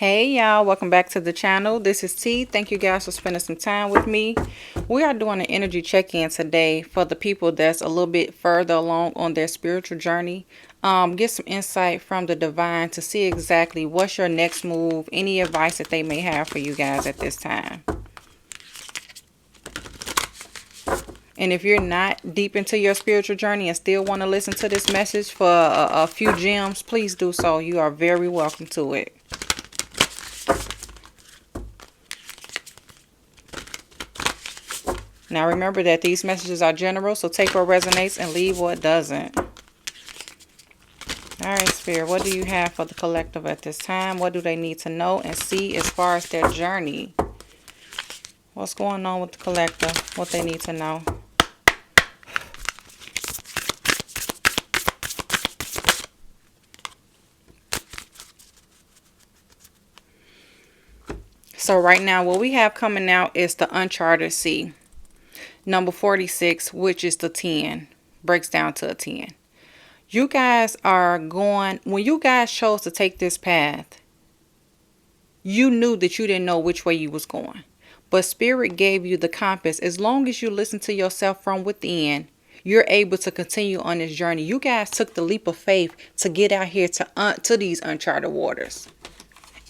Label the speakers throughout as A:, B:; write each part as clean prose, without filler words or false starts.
A: Hey y'all, welcome back to the channel. This is T. Thank you guys for spending some time with me. We are doing an energy check-in today for the people that's a little bit further along on their spiritual journey. Get some insight from the divine to see exactly what's your next move, any advice that they may have for you guys at this time. And if you're not deep into your spiritual journey and still want to listen to this message for a few gems, please do so. You are very welcome to it. Now remember that these messages are general, so take what resonates and leave what doesn't. Alright, Spirit, what do you have for the collective at this time? What do they need to know and see as far as their journey? What's going on with the collective? What they need to know? So right now, what we have coming out is the Uncharted Sea. Number 46, which is the 10. Breaks down to a 10. You guys are going, when you guys chose to take this path, you knew that you didn't know which way you was going. But Spirit gave you the compass. As long as you listen to yourself from within, you're able to continue on this journey. You guys took the leap of faith to get out here to these uncharted waters.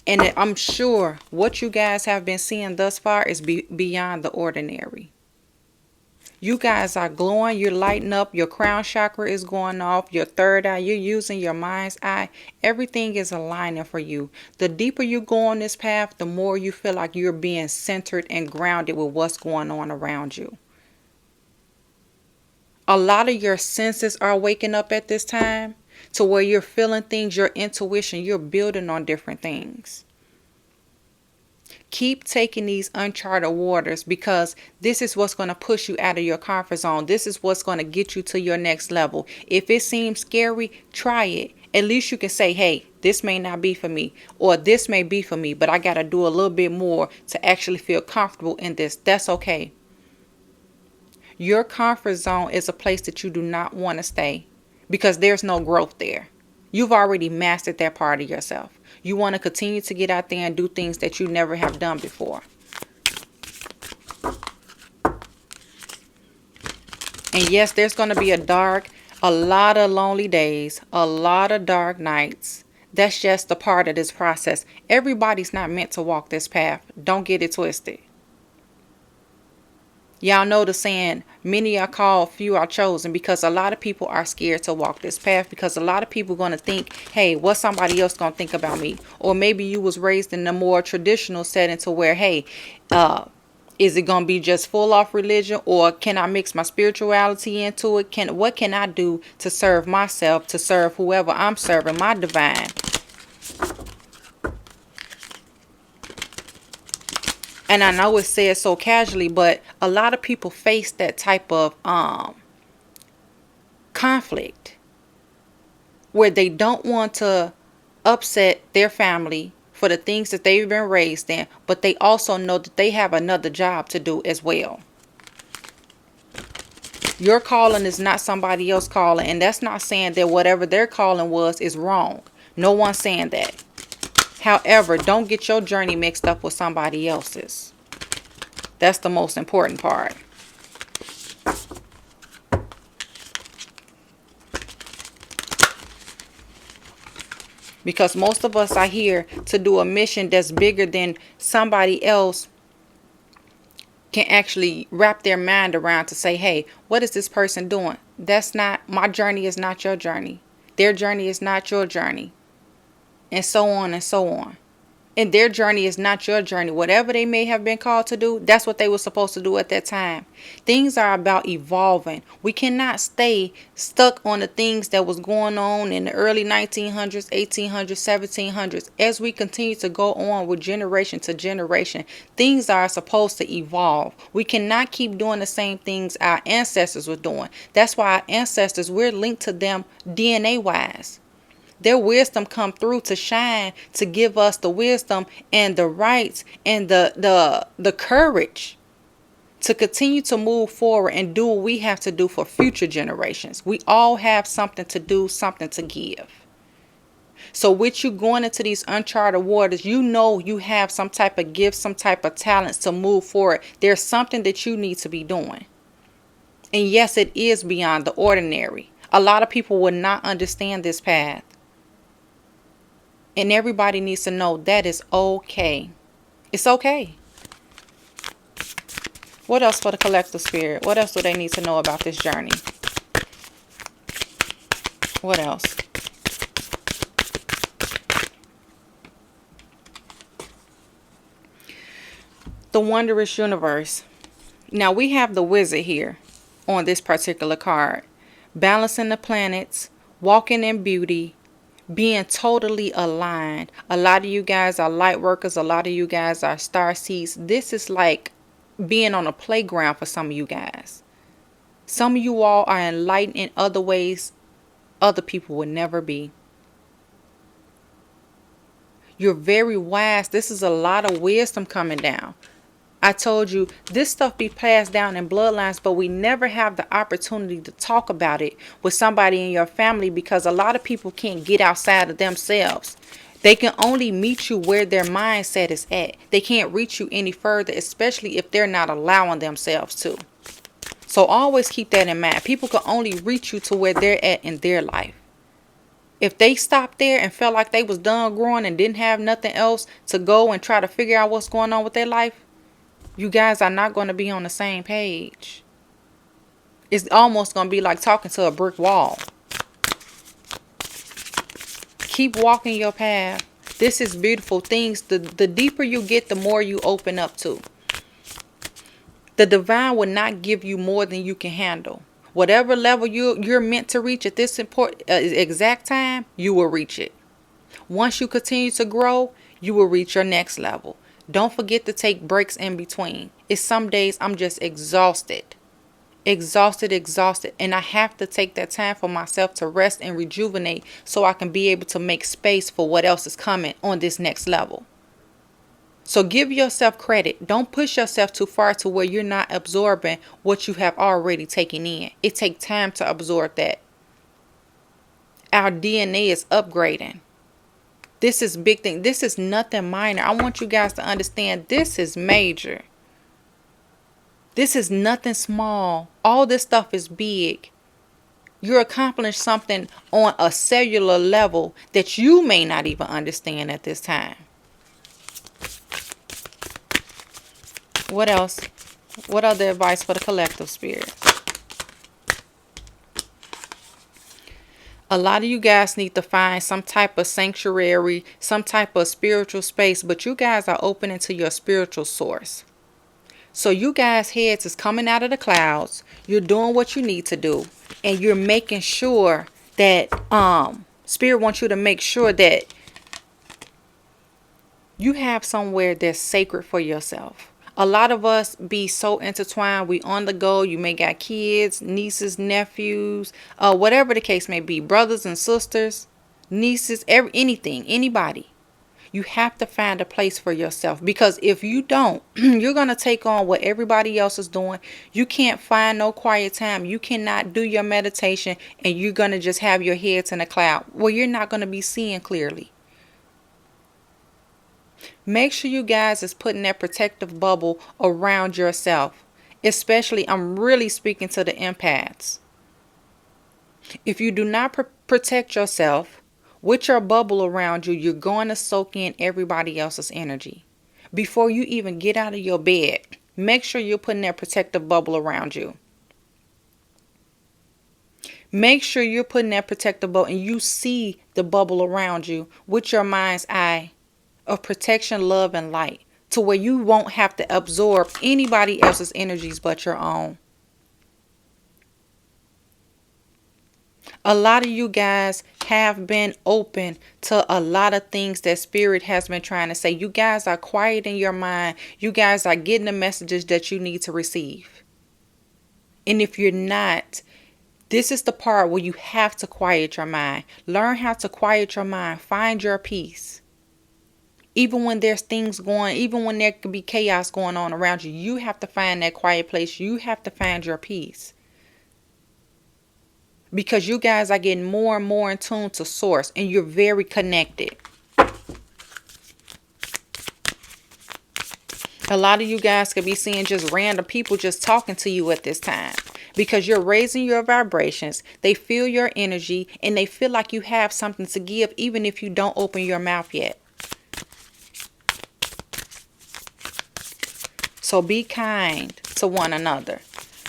A: And I'm sure what you guys have been seeing thus far is beyond the ordinary. You guys are glowing, you're lighting up, your crown chakra is going off, your third eye, you're using your mind's eye. Everything is aligning for you. The deeper you go on this path, the more you feel like you're being centered and grounded with what's going on around you. A lot of your senses are waking up at this time to where you're feeling things, your intuition, you're building on different things. Keep taking these uncharted waters because this is what's going to push you out of your comfort zone. This is what's going to get you to your next level. If it seems scary, try it. At least you can say, hey, this may not be for me, or this may be for me, but I got to do a little bit more to actually feel comfortable in this. That's okay. Your comfort zone is a place that you do not want to stay because there's no growth there. You've already mastered that part of yourself. You want to continue to get out there and do things that you never have done before. And yes, there's going to be a lot of lonely days, a lot of dark nights. That's just a part of this process. Everybody's not meant to walk this path. Don't get it twisted. Y'all know the saying, many are called, few are chosen, because a lot of people are scared to walk this path because a lot of people are going to think, hey, what's somebody else going to think about me? Or maybe you was raised in a more traditional setting to where, hey, is it going to be just full off religion, or can I mix my spirituality into it? What can I do to serve myself, to serve whoever I'm serving, my divine? And I know it says so casually, but a lot of people face that type of conflict where they don't want to upset their family for the things that they've been raised in, but they also know that they have another job to do as well. Your calling is not somebody else's calling, and that's not saying that whatever their calling was is wrong. No one's saying that. However, don't get your journey mixed up with somebody else's. That's the most important part. Because most of us are here to do a mission that's bigger than somebody else can actually wrap their mind around to say, hey, what is this person doing? That's not, my journey is not your journey. Their journey is not your journey. And so on and so on. And their journey is not your journey. Whatever they may have been called to do, that's what they were supposed to do at that time. Things are about evolving. We cannot stay stuck on the things that was going on in the early 1900s, 1800s, 1700s. As we continue to go on with generation to generation, things are supposed to evolve. We cannot keep doing the same things our ancestors were doing. That's why our ancestors, we're linked to them DNA-wise. Their wisdom come through to shine, to give us the wisdom and the rights and the courage to continue to move forward and do what we have to do for future generations. We all have something to do, something to give. So with you going into these uncharted waters, you know you have some type of gift, some type of talents to move forward. There's something that you need to be doing. And yes, it is beyond the ordinary. A lot of people will not understand this path. And everybody needs to know that is okay. It's okay. What else for the collective spirit? What else do they need to know about this journey? What else? The wondrous universe. Now we have the wizard here on this particular card. Balancing the planets, walking in beauty, being totally aligned. A lot of you guys are light workers. A lot of you guys are star seeds. This is like being on a playground for some of you guys. Some of you all are enlightened in other ways other people would never be. You're very wise. This is a lot of wisdom coming down. I told you this stuff be passed down in bloodlines, but we never have the opportunity to talk about it with somebody in your family because a lot of people can't get outside of themselves. They can only meet you where their mindset is at. They can't reach you any further, especially if they're not allowing themselves to. So always keep that in mind. People can only reach you to where they're at in their life. If they stopped there and felt like they was done growing and didn't have nothing else to go and try to figure out what's going on with their life, you guys are not going to be on the same page. It's almost going to be like talking to a brick wall. Keep walking your path. This is beautiful things. The deeper you get, the more you open up to. The divine will not give you more than you can handle. Whatever level you're meant to reach at this exact time, you will reach it. Once you continue to grow, you will reach your next level. Don't forget to take breaks in between. It's some days I'm just exhausted. Exhausted. And I have to take that time for myself to rest and rejuvenate so I can be able to make space for what else is coming on this next level. So give yourself credit. Don't push yourself too far to where you're not absorbing what you have already taken in. It takes time to absorb that. Our DNA is upgrading. This is big thing. This is nothing minor. I want you guys to understand this is major. This is nothing small. All this stuff is big. You're accomplishing something on a cellular level that you may not even understand at this time. What else? What other advice for the collective spirit? A lot of you guys need to find some type of sanctuary, some type of spiritual space, but you guys are opening to your spiritual source. So you guys' heads is coming out of the clouds. You're doing what you need to do. And you're making sure that Spirit wants you to make sure that you have somewhere that's sacred for yourself. A lot of us be so intertwined. We on the go. You may got kids, nieces, nephews, whatever the case may be. Brothers and sisters, nieces, anything, anybody. You have to find a place for yourself. Because if you don't, you're going to take on what everybody else is doing. You can't find no quiet time. You cannot do your meditation. And you're going to just have your heads in a cloud. Well, you're not going to be seeing clearly. Make sure you guys is putting that protective bubble around yourself. Especially, I'm really speaking to the empaths. If you do not protect yourself with your bubble around you, you're going to soak in everybody else's energy. Before you even get out of your bed, make sure you're putting that protective bubble around you. Make sure you're putting that protective bubble and you see the bubble around you with your mind's eye of protection, love, and light, to where you won't have to absorb anybody else's energies but your own. A lot of you guys have been open to a lot of things that Spirit has been trying to say. You guys are quiet in your mind. You guys are getting the messages that you need to receive. And if you're not, this is the part where you have to quiet your mind. Learn how to quiet your mind. Find your peace. Even when there's things going, even when there could be chaos going on around you, you have to find that quiet place. You have to find your peace. because you guys are getting more and more in tune to source, and you're very connected. A lot of you guys could be seeing just random people just talking to you at this time, because you're raising your vibrations. They feel your energy and they feel like you have something to give, even if you don't open your mouth yet. So be kind to one another.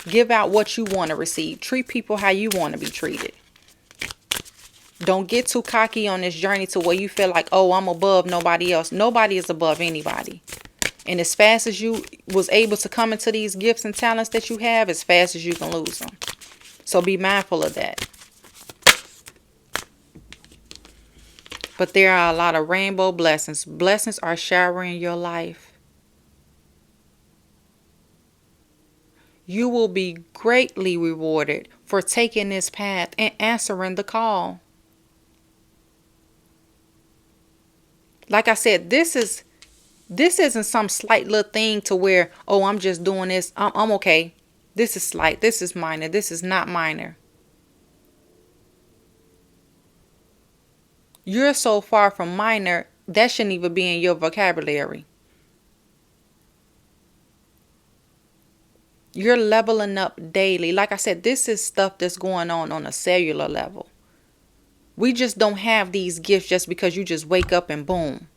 A: Give out what you want to receive. Treat people how you want to be treated. Don't get too cocky on this journey to where you feel like, oh, I'm above nobody else. Nobody is above anybody. And as fast as you was able to come into these gifts and talents that you have, as fast as you can lose them. So be mindful of that. But there are a lot of rainbow blessings. Blessings are showering your life. You will be greatly rewarded for taking this path and answering the call. Like I said, this isn't some slight little thing to where, oh, I'm just doing this. I'm okay. This is slight. This is minor. This is not minor. You're so far from minor, that shouldn't even be in your vocabulary. You're leveling up daily. Like I said, this is stuff that's going on a cellular level. We just don't have these gifts just because you just wake up and boom.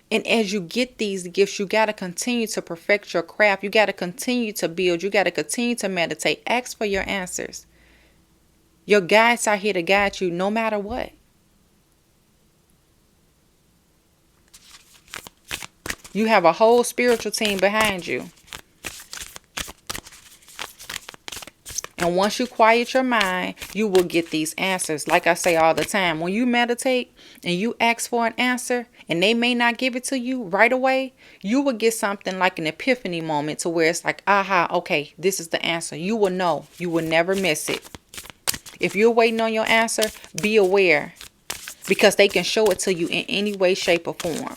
A: And as you get these gifts, you got to continue to perfect your craft. You got to continue to build. You got to continue to meditate. Ask for your answers. Your guides are here to guide you no matter what. You have a whole spiritual team behind you. And once you quiet your mind, you will get these answers. Like I say all the time, when you meditate and you ask for an answer and they may not give it to you right away, you will get something like an epiphany moment to where it's like, aha, okay, this is the answer. You will know. You will never miss it. If you're waiting on your answer, be aware, because they can show it to you in any way, shape, or form.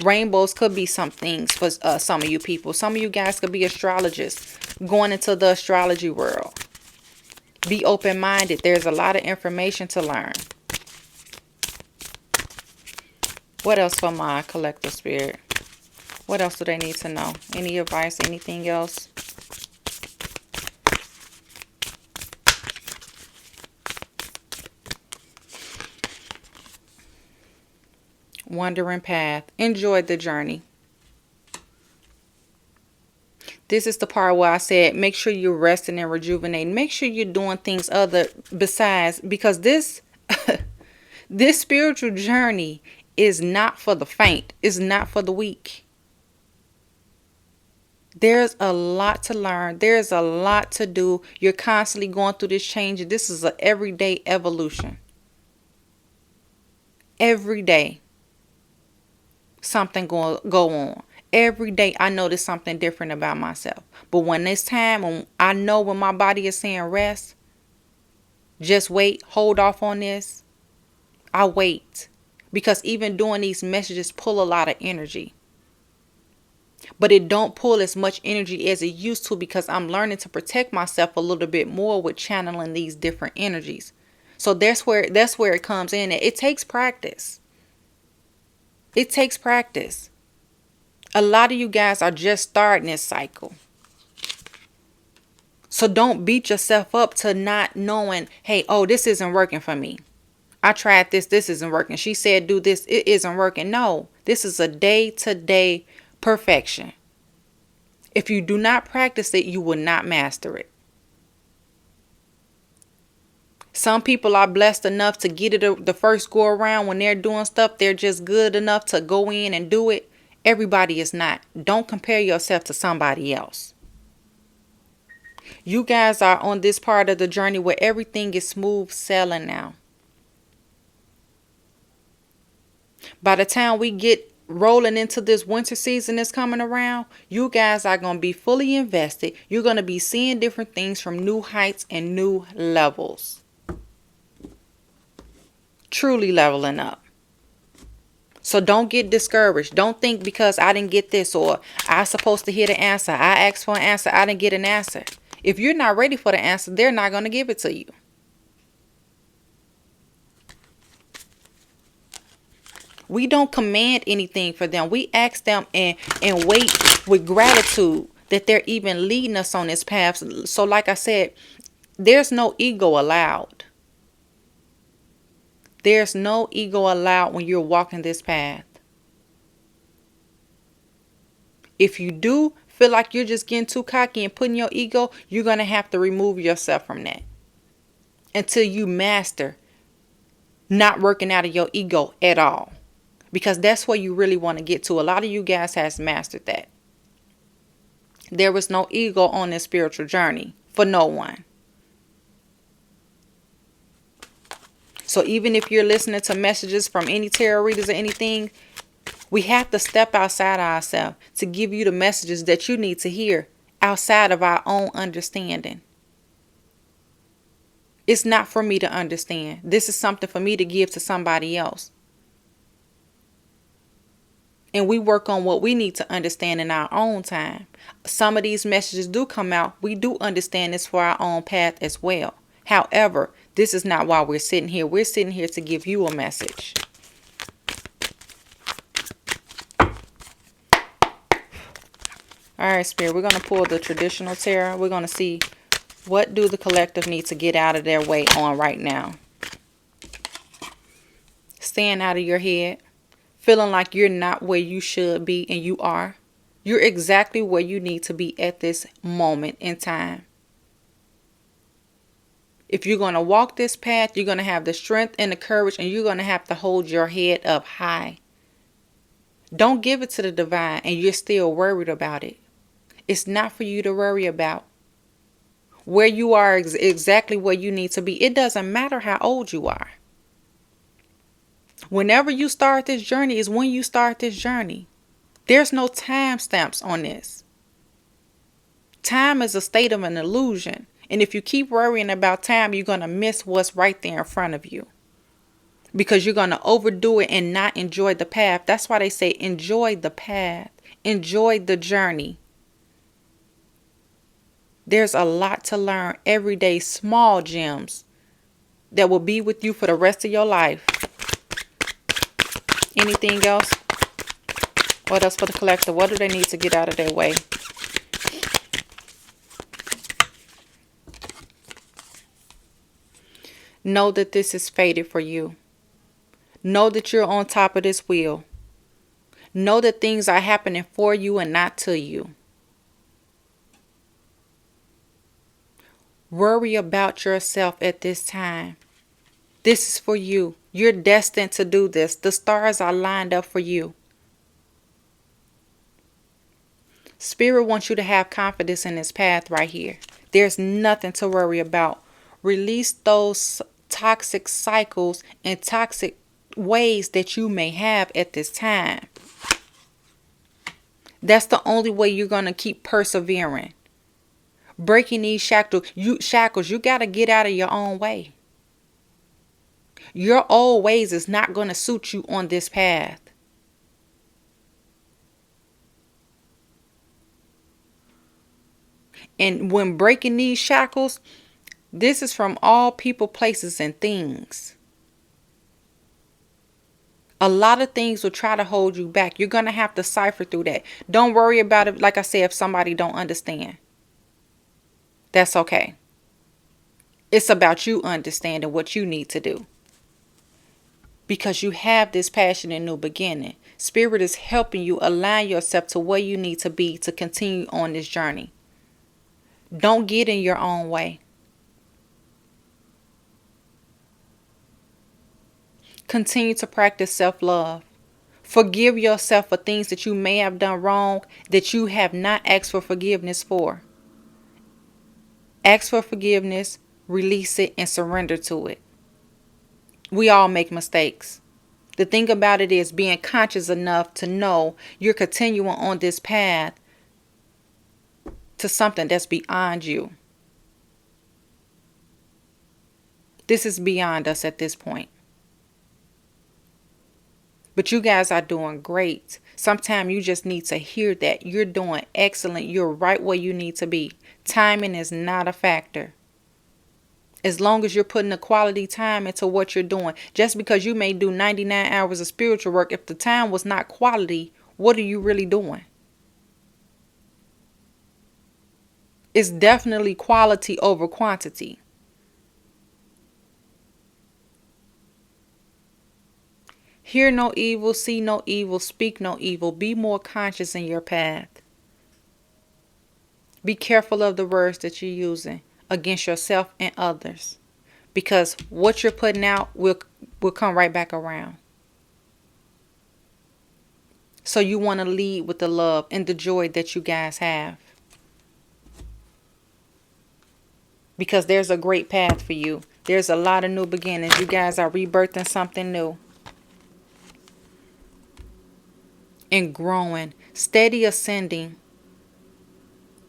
A: Rainbows could be some things for some of you people. Some of you guys could be astrologists going into the astrology world. Be open-minded. There's a lot of information to learn. What else for my collective spirit? What else do they need to know? Any advice? Anything else? Wandering path. Enjoy the journey. This is the part where I said, make sure you're resting and rejuvenating. Make sure you're doing things other besides, because this spiritual journey is not for the faint. It's not for the weak. There's a lot to learn. There's a lot to do. You're constantly going through this change. This is an everyday evolution. Every day, something go on. Every day I notice something different about myself. But when it's time, when I know when my body is saying rest, just wait, hold off on this, I wait. Because even doing these messages pull a lot of energy. But it don't pull as much energy as it used to, because I'm learning to protect myself a little bit more with channeling these different energies. So that's where it comes in. It takes practice. It takes practice. A lot of you guys are just starting this cycle. So don't beat yourself up to not knowing, hey, oh, this isn't working for me. I tried this isn't working. She said do this, it isn't working. No, this is a day-to-day perfection. If you do not practice it, you will not master it. Some people are blessed enough to get it the first go around. When they're doing stuff, they're just good enough to go in and do it. Everybody is not. Don't compare yourself to somebody else. You guys are on this part of the journey where everything is smooth sailing now. By the time we get rolling into this winter season that's coming around, you guys are going to be fully invested. You're going to be seeing different things from new heights and new levels. Truly leveling up. So don't get discouraged. Don't think because I didn't get this, or I supposed to hear the answer, I asked for an answer, I didn't get an answer. If you're not ready for the answer, they're not going to give it to you. We don't command anything for them. We ask them and wait with gratitude that they're even leading us on this path. So like I said, there's no ego allowed. There's no ego allowed when you're walking this path. If you do feel like you're just getting too cocky and putting your ego, you're going to have to remove yourself from that until you master not working out of your ego at all. Because that's where you really want to get to. A lot of you guys has mastered that. There was no ego on this spiritual journey for no one. So even if you're listening to messages from any tarot readers or anything, we have to step outside ourselves to give you the messages that you need to hear outside of our own understanding. It's not for me to understand. This is something for me to give to somebody else. And we work on what we need to understand in our own time. Some of these messages do come out. We do understand this for our own path as well. However, this is not why we're sitting here. We're sitting here to give you a message. All right, Spirit, we're going to pull the traditional tarot. We're going to see what do the collective need to get out of their way on right now. Staying out of your head. Feeling like you're not where you should be, and you are. You're exactly where you need to be at this moment in time. If you're going to walk this path, you're going to have the strength and the courage, and you're going to have to hold your head up high. Don't give it to the divine and you're still worried about it. It's not for you to worry about. Where you are exactly where you need to be. It doesn't matter how old you are. Whenever you start this journey is when you start this journey. There's no time stamps on this. Time is a state of an illusion. And if you keep worrying about time, you're going to miss what's right there in front of you. Because you're going to overdo it and not enjoy the path. That's why they say enjoy the path. Enjoy the journey. There's a lot to learn every day. Small gems that will be with you for the rest of your life. Anything else? What else for the collector? What do they need to get out of their way? Know that this is fated for you. Know that you're on top of this wheel. Know that things are happening for you and not to you. Worry about yourself at this time. This is for you. You're destined to do this. The stars are lined up for you. Spirit wants you to have confidence in this path right here. There's nothing to worry about. Release those toxic cycles and toxic ways that you may have at this time. That's the only way you're going to keep persevering. Breaking these shackles, you got to get out of your own way. Your old ways is not going to suit you on this path. And when breaking these shackles, this is from all people, places, and things. A lot of things will try to hold you back. You're going to have to cipher through that. Don't worry about it, like I said, if somebody don't understand. That's okay. It's about you understanding what you need to do. Because you have this passion and new beginning. Spirit is helping you align yourself to where you need to be to continue on this journey. Don't get in your own way. Continue to practice self-love. Forgive yourself for things that you may have done wrong that you have not asked for forgiveness for. Ask for forgiveness, release it, and surrender to it. We all make mistakes. The thing about it is being conscious enough to know you're continuing on this path to something that's beyond you. This is beyond us at this point. But you guys are doing great. Sometimes you just need to hear that. You're doing excellent. You're right where you need to be. Timing is not a factor. As long as you're putting the quality time into what you're doing. Just because you may do 99 hours of spiritual work, if the time was not quality, what are you really doing? It's definitely quality over quantity. Hear no evil, see no evil, speak no evil. Be more conscious in your path. Be careful of the words that you're using against yourself and others. Because what you're putting out will come right back around. So you want to lead with the love and the joy that you guys have. Because there's a great path for you. There's a lot of new beginnings. You guys are rebirthing something new. And growing. Steady ascending.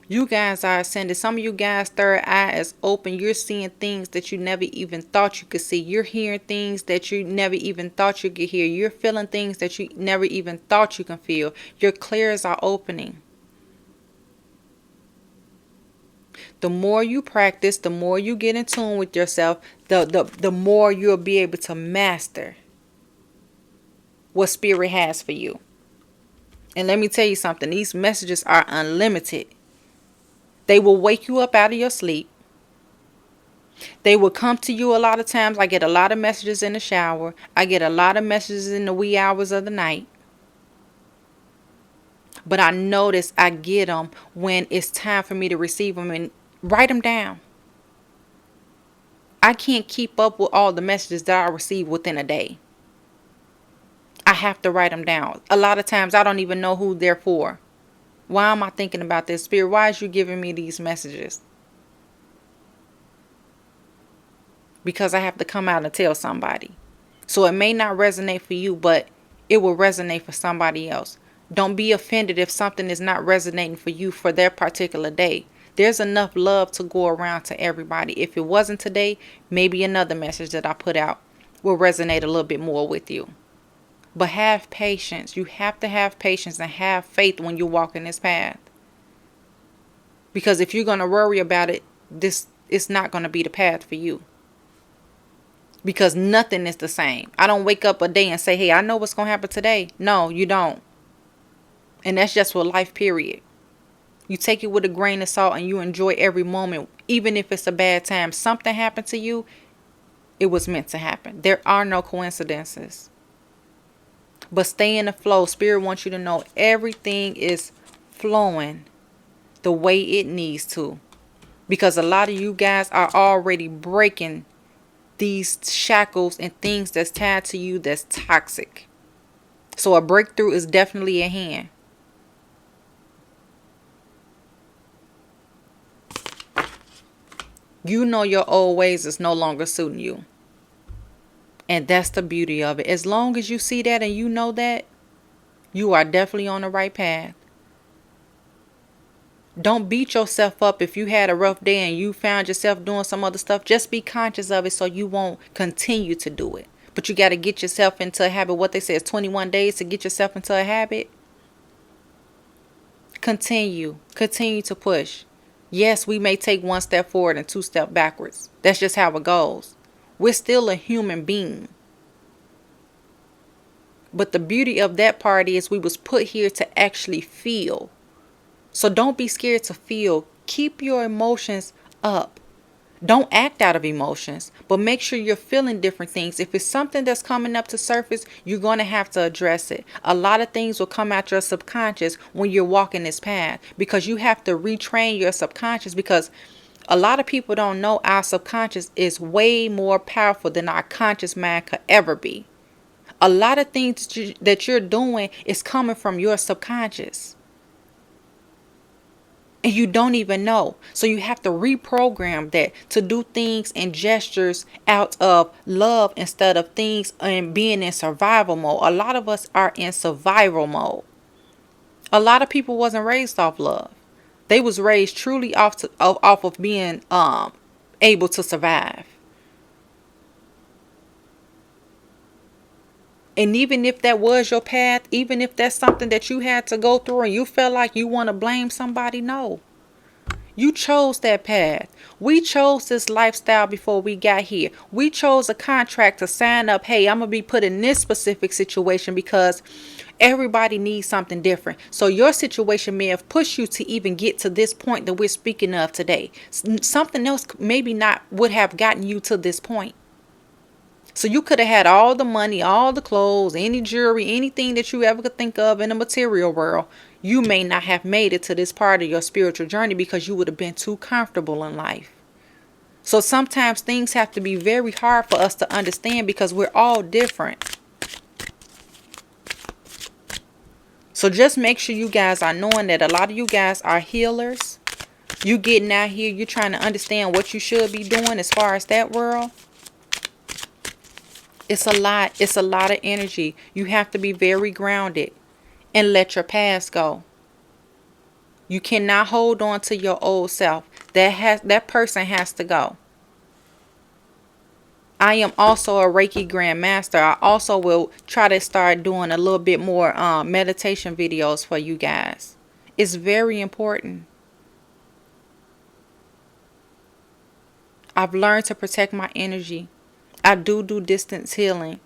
A: You guys are ascending. Some of you guys' third eye is open. You're seeing things that you never even thought you could see. You're hearing things that you never even thought you could hear. You're feeling things that you never even thought you can feel. Your clairs are opening. The more you practice, the more you get in tune with yourself, the more you'll be able to master what Spirit has for you. And let me tell you something. These messages are unlimited. They will wake you up out of your sleep. They will come to you a lot of times. I get a lot of messages in the shower. I get a lot of messages in the wee hours of the night. But I notice I get them when it's time for me to receive them and write them down. I can't keep up with all the messages that I receive within a day. I have to write them down. A lot of times I don't even know who they're for. Why am I thinking about this? Spirit, why is you giving me these messages? Because I have to come out and tell somebody. So it may not resonate for you, but it will resonate for somebody else. Don't be offended if something is not resonating for you for their particular day. There's enough love to go around to everybody. If it wasn't today, maybe another message that I put out will resonate a little bit more with you. But have patience. You have to have patience and have faith when you're walking this path. Because if you're going to worry about it, it's not going to be the path for you. Because nothing is the same. I don't wake up a day and say, hey, I know what's going to happen today. No, you don't. And that's just for life, period. You take it with a grain of salt and you enjoy every moment. Even if it's a bad time, something happened to you, it was meant to happen. There are no coincidences. But stay in the flow. Spirit wants you to know everything is flowing the way it needs to. Because a lot of you guys are already breaking these shackles and things that's tied to you that's toxic. So a breakthrough is definitely at hand. You know your old ways is no longer suiting you. And that's the beauty of it. As long as you see that and you know that, you are definitely on the right path. Don't beat yourself up if you had a rough day and you found yourself doing some other stuff. Just be conscious of it so you won't continue to do it. But you got to get yourself into a habit. What they say is 21 days to get yourself into a habit. Continue to push. Yes, we may take one step forward and two steps backwards. That's just how it goes. We're still a human being. But the beauty of that part is we was put here to actually feel. So don't be scared to feel. Keep your emotions up. Don't act out of emotions, but make sure you're feeling different things. If it's something that's coming up to surface, you're going to have to address it. A lot of things will come out your subconscious when you're walking this path because you have to retrain your subconscious, because a lot of people don't know our subconscious is way more powerful than our conscious mind could ever be. A lot of things that you're doing is coming from your subconscious. And you don't even know. So you have to reprogram that to do things and gestures out of love instead of things and being in survival mode. A lot of us are in survival mode. A lot of people wasn't raised off love. They was raised truly off of being able to survive. And even if that was your path, even if that's something that you had to go through and you felt like you want to blame somebody, no. You chose that path. We chose this lifestyle before we got here. We chose a contract to sign up. Hey, I'm going to be put in this specific situation because everybody needs something different. So your situation may have pushed you to even get to this point that we're speaking of today. Something else maybe not would have gotten you to this point. So you could have had all the money, all the clothes, any jewelry, anything that you ever could think of in the material world. You may not have made it to this part of your spiritual journey because you would have been too comfortable in life. So sometimes things have to be very hard for us to understand because we're all different. So just make sure you guys are knowing that a lot of you guys are healers. You getting out here, you're trying to understand what you should be doing as far as that world. It's a lot. It's a lot of energy. You have to be very grounded and let your past go. You cannot hold on to your old self. That person has to go. I am also a Reiki Grandmaster. I also will try to start doing a little bit more meditation videos for you guys. It's very important. I've learned to protect my energy. I do distance healing.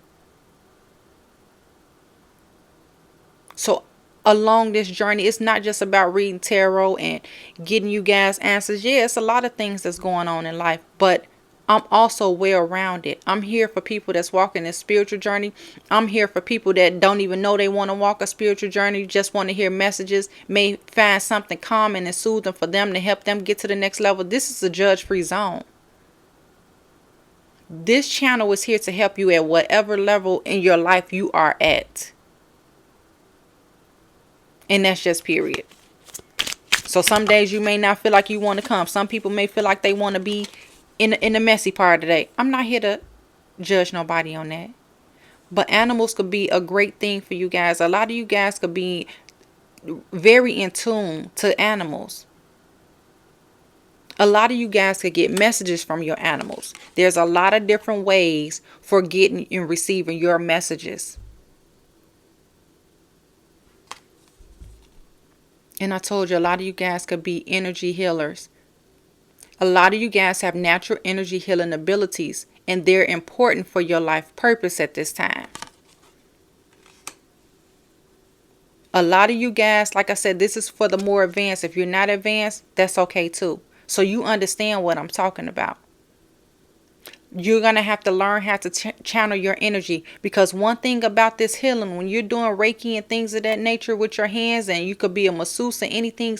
A: So along this journey, it's not just about reading tarot and getting you guys answers. Yeah, it's a lot of things that's going on in life, but I'm also well-rounded. I'm here for people that's walking a spiritual journey. I'm here for people that don't even know they want to walk a spiritual journey, just want to hear messages, may find something calming and soothing for them to help them get to the next level. This is a judge-free zone. This channel is here to help you at whatever level in your life you are at. And that's just period. So some days you may not feel like you want to come. Some people may feel like they want to be in the messy part of the day. I'm not here to judge nobody on that. But animals could be a great thing for you guys. A lot of you guys could be very in tune to animals. A lot of you guys could get messages from your animals. There's a lot of different ways for getting and receiving your messages. And I told you, a lot of you guys could be energy healers. A lot of you guys have natural energy healing abilities, and they're important for your life purpose at this time. A lot of you guys, like I said, this is for the more advanced. If you're not advanced, that's okay too. So you understand what I'm talking about. You're going to have to learn how to channel your energy. Because one thing about this healing, when you're doing Reiki and things of that nature with your hands, and you could be a masseuse and anything,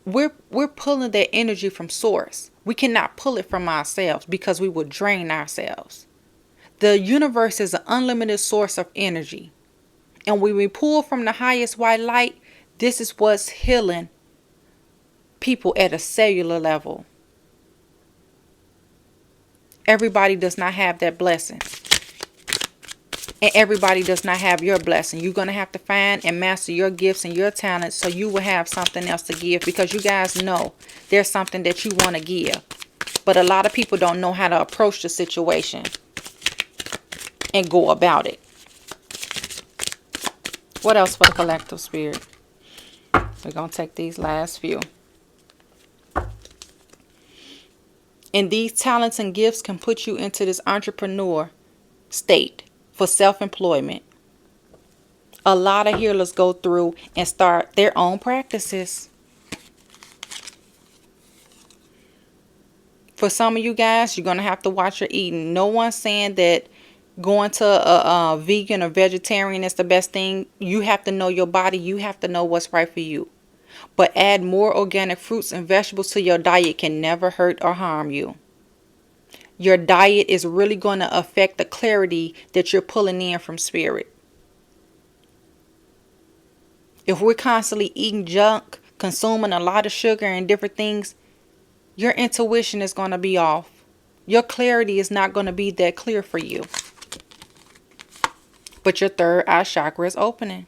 A: we're pulling that energy from source. We cannot pull it from ourselves because we would drain ourselves. The universe is an unlimited source of energy. And when we pull from the highest white light, this is what's healing people at a cellular level. Everybody does not have that blessing. And everybody does not have your blessing. You're going to have to find and master your gifts and your talents so you will have something else to give. Because you guys know there's something that you want to give. But a lot of people don't know how to approach the situation and go about it. What else for the collective spirit? We're going to take these last few. And these talents and gifts can put you into this entrepreneur state for self-employment. A lot of healers go through and start their own practices. For some of you guys, you're going to have to watch your eating. No one's saying that going to a vegan or vegetarian is the best thing. You have to know your body. You have to know what's right for you. But add more organic fruits and vegetables to your diet can never hurt or harm you. Your diet is really going to affect the clarity that you're pulling in from spirit. If we're constantly eating junk, consuming a lot of sugar and different things, your intuition is going to be off. Your clarity is not going to be that clear for you. But your third eye chakra is opening.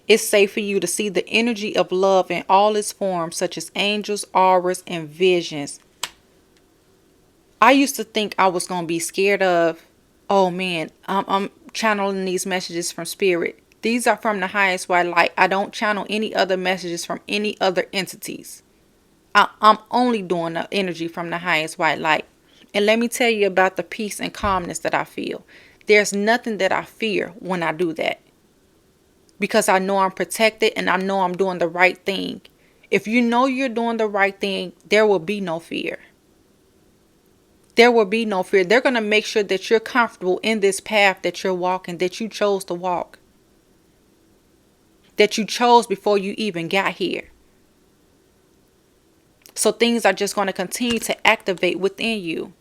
A: It's safe for you to see the energy of love in all its forms, such as angels, auras, and visions. I used to think I was going to be scared of, oh man, I'm channeling these messages from spirit. These are from the highest white light. I don't channel any other messages from any other entities. I'm only doing the energy from the highest white light. And let me tell you about the peace and calmness that I feel. There's nothing that I fear when I do that, because I know I'm protected and I know I'm doing the right thing. If you know you're doing the right thing, there will be no fear. There will be no fear. They're going to make sure that you're comfortable in this path that you're walking, that you chose to walk, that you chose before you even got here. So things are just going to continue to activate within you.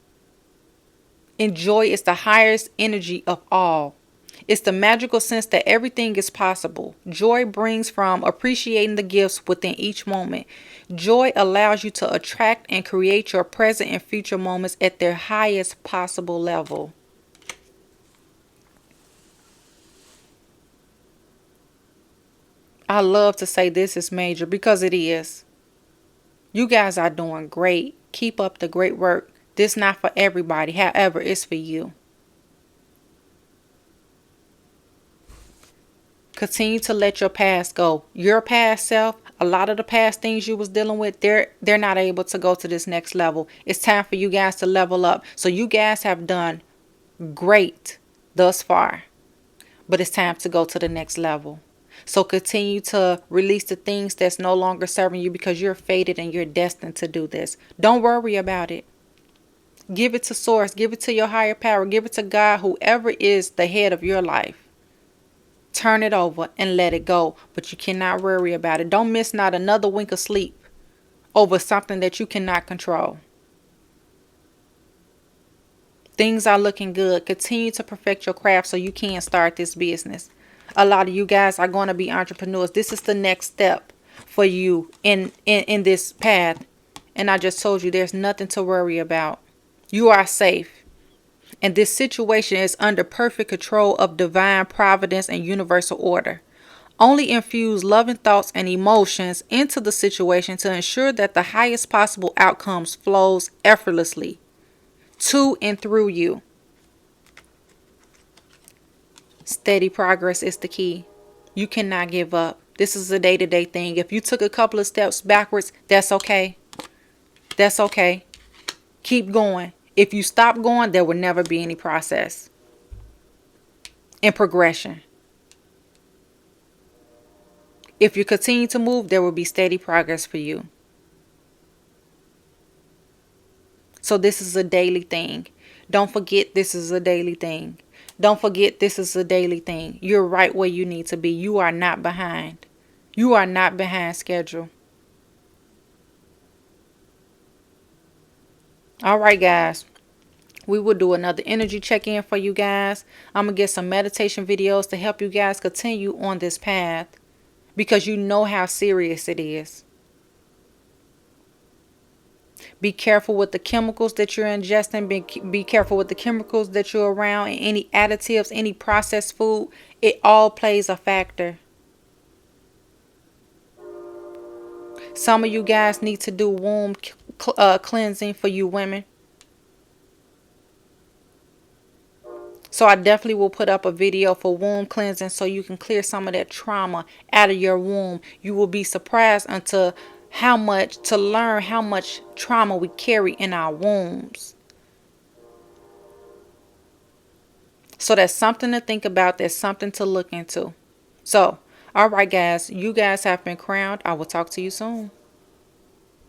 A: And joy is the highest energy of all. It's the magical sense that everything is possible. Joy brings from appreciating the gifts within each moment. Joy allows you to attract and create your present and future moments at their highest possible level. I love to say this is major because it is. You guys are doing great. Keep up the great work. This not for everybody. However, it's for you. Continue to let your past go. Your past self, a lot of the past things you was dealing with, they're not able to go to this next level. It's time for you guys to level up. So you guys have done great thus far, but it's time to go to the next level. So continue to release the things that's no longer serving you, because you're fated and you're destined to do this. Don't worry about it. Give it to source. Give it to your higher power. Give it to God, whoever is the head of your life. Turn it over and let it go. But you cannot worry about it. Don't miss not another wink of sleep over something that you cannot control. Things are looking good. Continue to perfect your craft so you can start this business. A lot of you guys are going to be entrepreneurs. This is the next step for you in this path. And I just told you there's nothing to worry about. You are safe. And this situation is under perfect control of divine providence and universal order. Only infuse loving thoughts and emotions into the situation to ensure that the highest possible outcomes flows effortlessly to and through you. Steady progress is the key. You cannot give up. This is a day-to-day thing. If you took a couple of steps backwards, that's okay. That's okay. Keep going. If you stop going, there will never be any process and progression. If you continue to move, there will be steady progress for you. So this is a daily thing. Don't forget this is a daily thing. Don't forget this is a daily thing. You're right where you need to be. You are not behind. You are not behind schedule. All right, guys. We will do another energy check-in for you guys. I'm going to get some meditation videos to help you guys continue on this path, because you know how serious it is. Be careful with the chemicals that you're ingesting. Be careful with the chemicals that you're around, and any additives, any processed food. It all plays a factor. Some of you guys need to do womb cleansing for you women. So I definitely will put up a video for womb cleansing so you can clear some of that trauma out of your womb. You will be surprised to learn how much trauma we carry in our wombs. So that's something to think about. That's something to look into. So, all right, guys. You guys have been crowned. I will talk to you soon.